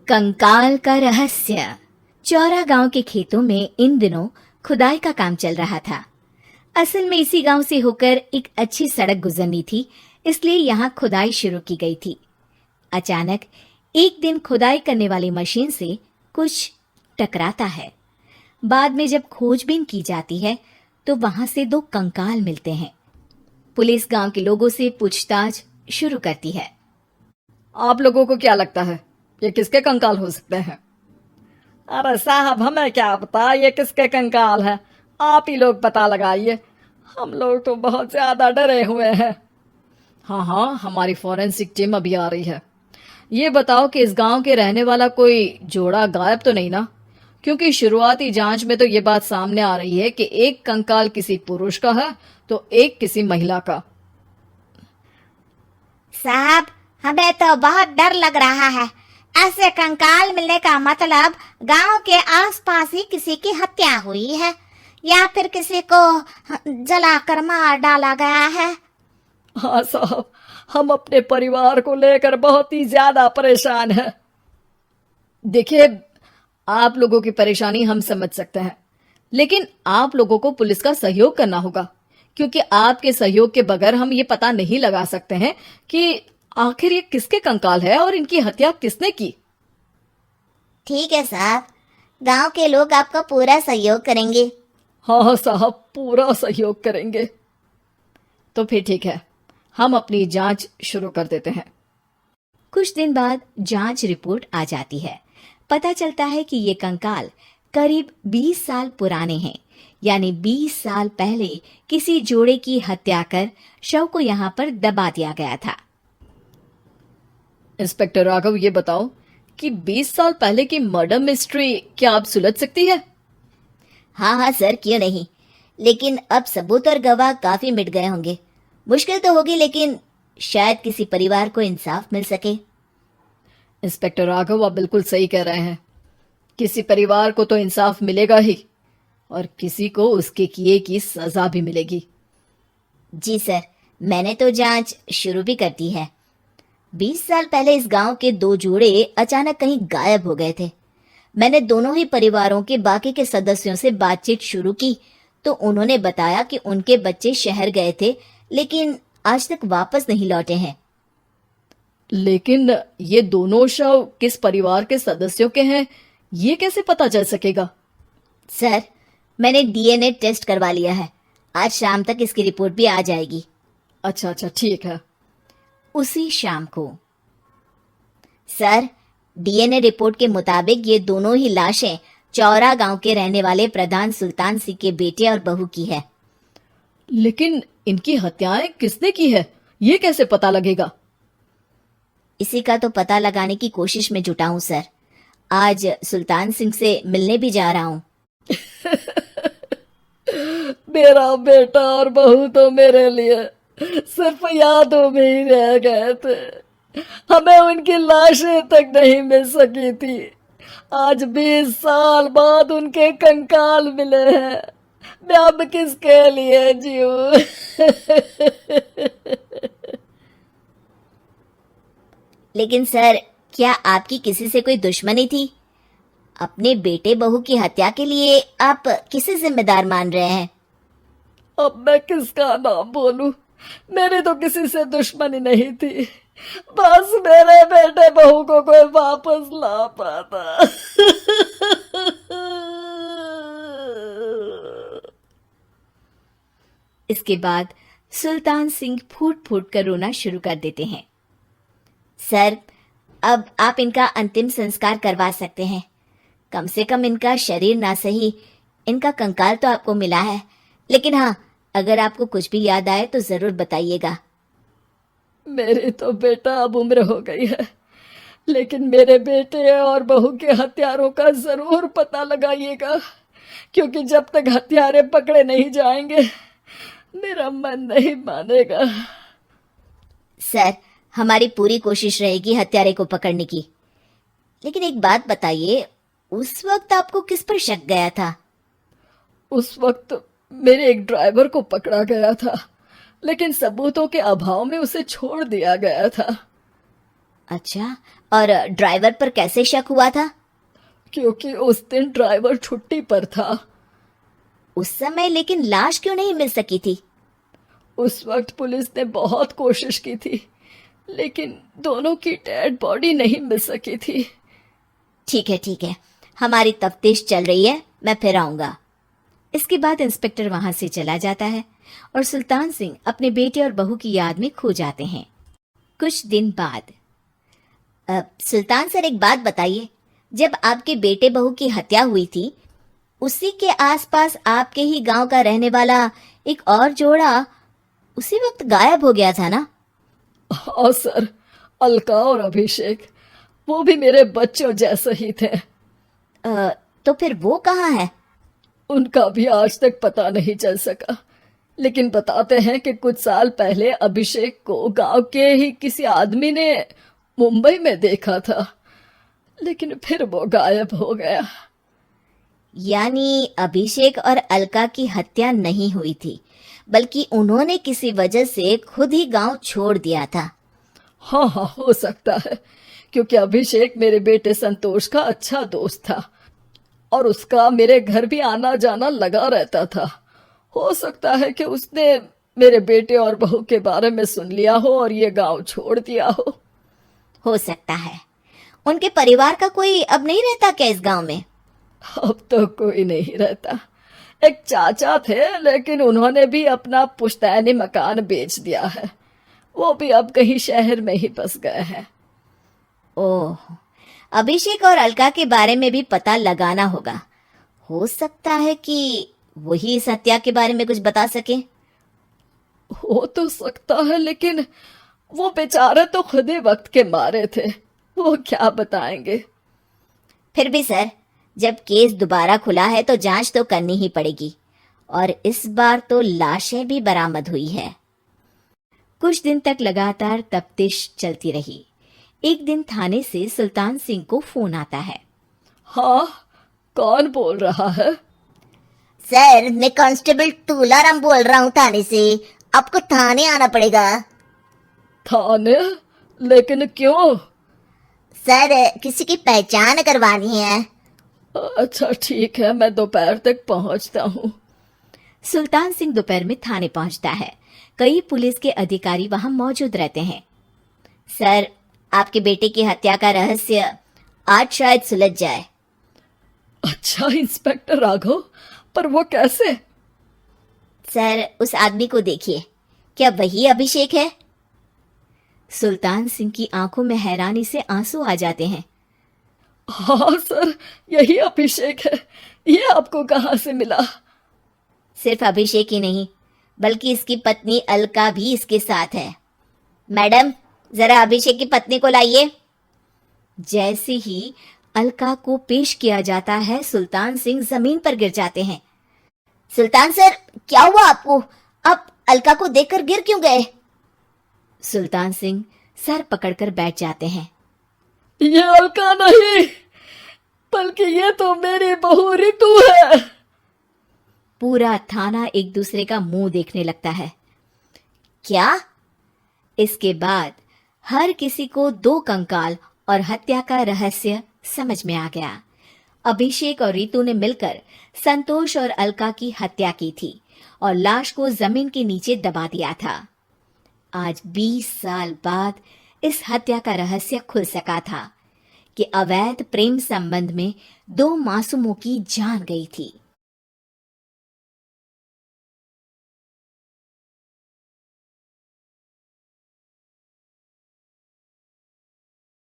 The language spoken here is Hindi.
कंकाल का रहस्य। चौरा गांव के खेतों में इन दिनों खुदाई का काम चल रहा था। असल में इसी गांव से होकर एक अच्छी सड़क गुजरनी थी, इसलिए यहाँ खुदाई शुरू की गई थी। अचानक एक दिन खुदाई करने वाली मशीन से कुछ टकराता है। बाद में जब खोजबीन की जाती है तो वहां से 2 कंकाल मिलते हैं। पुलिस गांव के लोगों से पूछताछ शुरू करती है। आप लोगों को क्या लगता है ये किसके कंकाल हो सकते हैं? अरे साहब, हमें क्या पता ये किसके कंकाल है, आप ही लोग पता लगाइए। हम लोग तो बहुत ज्यादा डरे हुए हैं। हाँ हाँ, हमारी फॉरेंसिक टीम अभी आ रही है। ये बताओ कि इस गांव के रहने वाला कोई जोड़ा गायब तो नहीं ना? क्योंकि शुरुआती जांच में तो ये बात सामने आ रही है कि एक कंकाल किसी पुरुष का है तो एक किसी महिला का। साहब, हमें तो बहुत डर लग रहा है। ऐसे कंकाल मिलने का मतलब गांव के आसपास ही किसी की हत्या हुई है या फिर किसी को जलाकर मार डाला गया है। हाँ साहब, हम अपने परिवार को लेकर बहुत ही ज्यादा परेशान हैं। देखिए, आप लोगों की परेशानी हम समझ सकते हैं, लेकिन आप लोगों को पुलिस का सहयोग करना होगा, क्योंकि आपके सहयोग के बगैर हम ये पता नहीं लगा सकते हैं कि आखिर ये किसके कंकाल है और इनकी हत्या किसने की। ठीक है साहब, गांव के लोग आपका पूरा सहयोग करेंगे। हाँ साहब, पूरा सहयोग करेंगे। तो फिर ठीक है, हम अपनी जांच शुरू कर देते हैं। कुछ दिन बाद जांच रिपोर्ट आ जाती है। पता चलता है कि ये कंकाल करीब 20 साल पुराने हैं, यानी 20 साल पहले किसी जोड़े की हत्या कर शव को यहाँ पर दबा दिया गया था। इंस्पेक्टर राघव, ये बताओ कि 20 साल पहले की मर्डर मिस्ट्री क्या आप सुलझ सकती है? हाँ हाँ सर, क्यों नहीं। लेकिन अब सबूत और गवाह काफी मिट गए होंगे। मुश्किल तो होगी, लेकिन शायद किसी परिवार को इंसाफ मिल सके। इंस्पेक्टर राघव, आप बिल्कुल सही कह रहे हैं। किसी परिवार को तो इंसाफ मिलेगा ही और किसी को उसके किए की सजा भी मिलेगी। जी सर, मैंने तो जांच शुरू भी कर दी है। 20 साल पहले इस गांव के 2 जोड़े अचानक कहीं गायब हो गए थे। मैंने दोनों ही परिवारों के बाकी के सदस्यों से बातचीत शुरू की तो उन्होंने बताया कि उनके बच्चे शहर गए थे, लेकिन आज तक वापस नहीं लौटे हैं। लेकिन ये दोनों शव किस परिवार के सदस्यों के हैं, ये कैसे पता चल सकेगा? सर, मैंने डीएनए टेस्ट करवा लिया है। आज शाम तक इसकी रिपोर्ट भी आ जाएगी। अच्छा अच्छा, ठीक है। उसी शाम को सर, डीएनए रिपोर्ट के मुताबिक ये दोनों ही लाशें चौरा गांव के रहने वाले प्रधान सुल्तान सिंह के बेटे और बहू की है। लेकिन इनकी हत्याएं किसने की है, ये कैसे पता लगेगा? इसी का तो पता लगाने की कोशिश में जुटा हूं सर। आज सुल्तान सिंह से मिलने भी जा रहा हूं। मेरा बेटा और बहू तो मेरे लिए सिर्फ यादों में ही रह गए थे। हमें उनकी लाशें तक नहीं मिल सकी थी। आज 20 साल बाद उनके कंकाल मिले हैं। मैं अब किसके लिए जीऊं? लेकिन सर, क्या आपकी किसी से कोई दुश्मनी थी? अपने बेटे बहू की हत्या के लिए आप किसे जिम्मेदार मान रहे हैं? अब मैं किसका नाम बोलूं? मेरी तो किसी से दुश्मनी नहीं थी, बस मेरे बेटे बहू को कोई वापस ला पाता। इसके बाद सुल्तान सिंह फूट फूट कर रोना शुरू कर देते हैं। सर, अब आप इनका अंतिम संस्कार करवा सकते हैं। कम से कम इनका शरीर ना सही, इनका कंकाल तो आपको मिला है। लेकिन हाँ, अगर आपको कुछ भी याद आए तो जरूर बताइएगा। मेरी तो बेटा अब उम्र हो गई है, लेकिन मेरे बेटे और बहू के हत्यारों का जरूर पता लगाइएगा, क्योंकि जब तक हत्यारे पकड़े नहीं जाएंगे मेरा मन नहीं मानेगा। सर, हमारी पूरी कोशिश रहेगी हत्यारे को पकड़ने की। लेकिन एक बात बताइए, उस वक्त आपको किस पर शक गया था? उस वक्त मेरे एक ड्राइवर को पकड़ा गया था, लेकिन सबूतों के अभाव में उसे छोड़ दिया गया था। अच्छा, और ड्राइवर पर कैसे शक हुआ था? क्योंकि उस दिन ड्राइवर छुट्टी पर था। उस समय लेकिन लाश क्यों नहीं मिल सकी थी? उस वक्त पुलिस ने बहुत कोशिश की थी, लेकिन दोनों की डेड बॉडी नहीं मिल सकी थी। ठीक है, हमारी तफ्तीश चल रही है, मैं फिर आऊंगा। इसके बाद इंस्पेक्टर वहां से चला जाता है और सुल्तान सिंह अपने बेटे और बहू की याद में खो जाते हैं। कुछ दिन बाद सुल्तान सर, एक बात बताइए, जब आपके बेटे बहू की हत्या हुई थी, उसी के आसपास आपके ही गांव का रहने वाला एक और जोड़ा उसी वक्त गायब हो गया था ना? हाँ सर, अलका और अभिषेक, वो भी मेरे बच्चों जैसे ही थे। तो फिर वो कहाँ है? उनका भी आज तक पता नहीं चल सका, लेकिन बताते हैं कि कुछ साल पहले अभिषेक को गांव के ही किसी आदमी ने मुंबई में देखा था, लेकिन फिर वो गायब हो गया। यानी अभिषेक और अलका की हत्या नहीं हुई थी, बल्कि उन्होंने किसी वजह से खुद ही गांव छोड़ दिया था। हाँ हाँ, हो सकता है, क्योंकि अभिषेक मेरे बेटे संतोष का अच्छा दोस्त था और उसका मेरे घर भी आना जाना लगा रहता था। हो सकता है कि उसने मेरे बेटे और बहू के बारे में सुन लिया हो और ये गांव छोड़ दिया हो सकता है। उनके परिवार का कोई अब नहीं रहता क्या इस गांव में? अब तो कोई नहीं रहता। एक चाचा थे, लेकिन उन्होंने भी अपना पुश्तैनी मकान बेच दिया है। वो भी अब कहीं शहर में ही बस गए हैं। ओह, अभिषेक और अलका के बारे में भी पता लगाना होगा। हो सकता है कि वही इस हत्या के बारे में कुछ बता सके। हो तो सकता है, लेकिन वो बेचारे तो खुद ही वक्त के मारे थे, वो क्या बताएंगे। फिर भी सर, जब केस दोबारा खुला है तो जांच तो करनी ही पड़ेगी, और इस बार तो लाशें भी बरामद हुई है। कुछ दिन तक लगातार तफ्तीश चलती रही। एक दिन थाने से सुल्तान सिंह को फोन आता है। हाँ, कौन बोल रहा है? सर, मैं कांस्टेबल तुलाराम बोल रहा हूँ थाने से। आपको थाने आना पड़ेगा। थाने? लेकिन क्यों? सर, किसी की पहचान करवानी है। अच्छा ठीक है, मैं दोपहर तक पहुंचता हूँ। सुल्तान सिंह दोपहर में थाने पहुंचता है। कई पुलिस के अधिकारी वहां मौजूद रहते हैं। सर, आपके बेटे की हत्या का रहस्य आज शायद सुलझ जाए। अच्छा इंस्पेक्टर राघव, पर वो कैसे? सर, उस आदमी को देखिए, क्या वही अभिषेक है? सुल्तान सिंह की आंखों में हैरानी से आंसू आ जाते हैं। हाँ सर, यही अभिषेक है। ये आपको कहाँ से मिला? सिर्फ अभिषेक ही नहीं, बल्कि इसकी पत्नी अलका भी इसके साथ है। मैडम, जरा अभिषेक की पत्नी को लाइए। जैसे ही अलका को पेश किया जाता है, सुल्तान सिंह जमीन पर गिर जाते हैं। सुल्तान सर, क्या हुआ आपको? आप अलका को देखकर गिर क्यों गए? सुल्तान सिंह सर पकड़कर बैठ जाते हैं। ये अलका नहीं, बल्कि ये तो मेरी बहू रितु है। पूरा थाना एक दूसरे का मुंह देखने लगता है। क्या? इसके बाद हर किसी को दो कंकाल और हत्या का रहस्य समझ में आ गया। अभिषेक और रितु ने मिलकर संतोष और अलका की हत्या की थी और लाश को जमीन के नीचे दबा दिया था। आज 20 साल बाद इस हत्या का रहस्य खुल सका था कि अवैध प्रेम संबंध में दो मासूमों की जान गई थी।